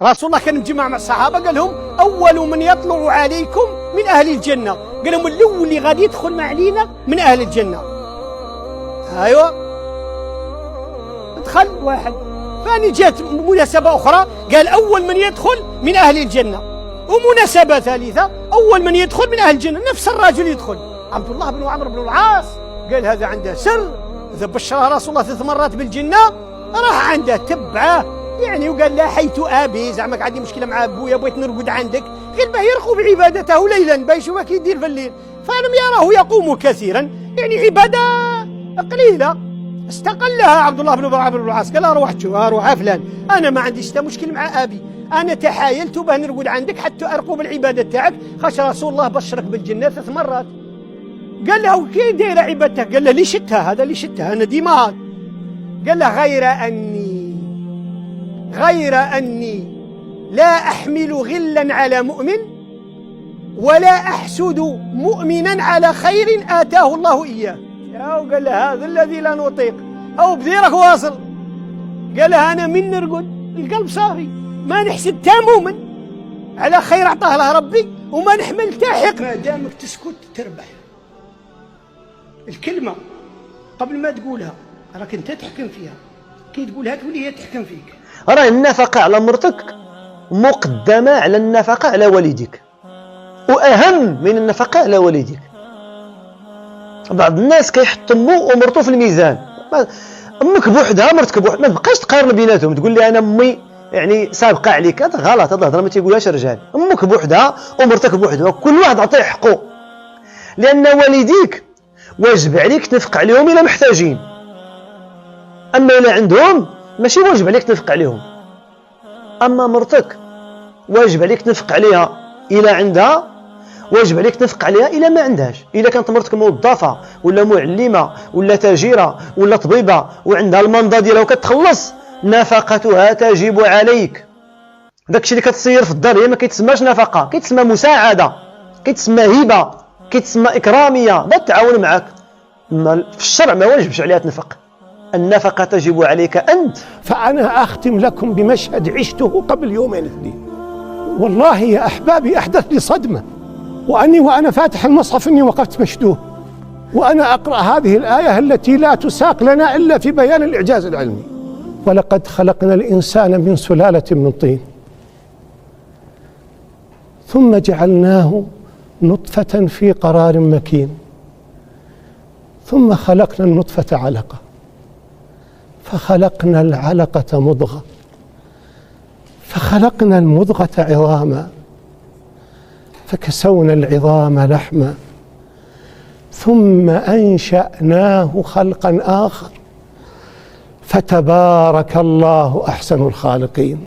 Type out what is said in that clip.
رسول الله كان مجمع مع الصحابة قال لهم أول من يطلع عليكم من أهل الجنة، قال لهم الأول اللي غادي يدخل مع علينا من أهل الجنة. أيوة دخل واحد، ثاني جات مناسبة أخرى قال أول من يدخل من أهل الجنة، ومناسبة ثالثة أول من يدخل من أهل الجنة نفس الرجل يدخل. عبد الله بن عمرو بن العاص قال هذا عنده سر، إذا بشرها رسول الله 3 مرات بالجنة راح عنده تبعه يعني، وقال لا حيث أبي زعما عندي مشكلة مع أبويا بغيت نرقد عندك، غير باه يرقب عبادته ليلا باه يشوف ما كيدير في الليل، فلم يراه يقوم كثيرا يعني عبادة قليلة استقلها عبد الله بن عمرو بن العاص. قال اروح فلان، انا ما عنديش مشكل مع ابي، انا تحايلت باه نرقد عندك حتى ارقب العباده تاعك، خاش رسول الله بشرك بالجنه 3 مرات. قال له كي دايره عبادتك؟ قال له لي شتها، هذا اللي شتها انا ديما هذا. قال له غير اني لا احمل غلا على مؤمن ولا احسد مؤمنا على خير اتاه الله اياه. قال له هذا الذي لا نطيق، او بديرك واصل. قال له انا من نرقد القلب صافي، ما نحسد تا مؤمن على خير اعطاه له ربي، وما نحمل تا حقد. ما دامك تسكت تربح. الكلمه قبل ما تقولها راك انت تحكم فيها، كي تقولها تولي هي تحكم فيك. راه النفقه على مرتك مقدمه على النفقه على والديك، واهم من النفقه على والديك. بعض الناس كيحط امه ومرته في الميزان، امك بوحدها مرتك بوحدها، ما تبقاش تقارن بيناتهم تقول لي انا امي يعني سابقه عليك، هذا غلط، هذا الهضره ما تيقولهاش الرجال. امك بوحدها ومرتك بوحدها، كل واحد عطيه حقه، لان والديك واجب عليك تنفق عليهم الا محتاجين، اما الا عندهم ماشي واجب عليك تنفق عليهم. اما مرتك واجب عليك تنفق عليها الا عندها، واجب عليك تنفق عليها إلا ما عندهاش. إلا كانت مرتك موظفة ولا معلمة ولا تاجرة ولا طبيبة وعندها المنضة ديالها وكتخلص، نفقتها تجب عليك. داكشي اللي كتصير في الدار هي ما كيتسماش نفقة، كيتسمى مساعدة، كيتسمى هبة، كيتسمى إكرامية، لا تعاون معك. في الشرع ما واجبش عليها تنفق، النفقة تجب عليك أنت. فأنا أختم لكم بمشهد عشته قبل يومين 2. والله يا أحبابي أحدث لي صدمة، وأنا فاتح المصحف إني وقفت مشدوه وأنا أقرأ هذه الآية التي لا تساق لنا إلا في بيان الإعجاز العلمي. ولقد خلقنا الإنسان من سلالة من طين ثم جعلناه نطفة في قرار مكين ثم خلقنا النطفة علقة فخلقنا العلقة مضغة فخلقنا المضغة عظاما فكسونا العظام لحما ثم أنشأناه خلقا آخر فتبارك الله أحسن الخالقين.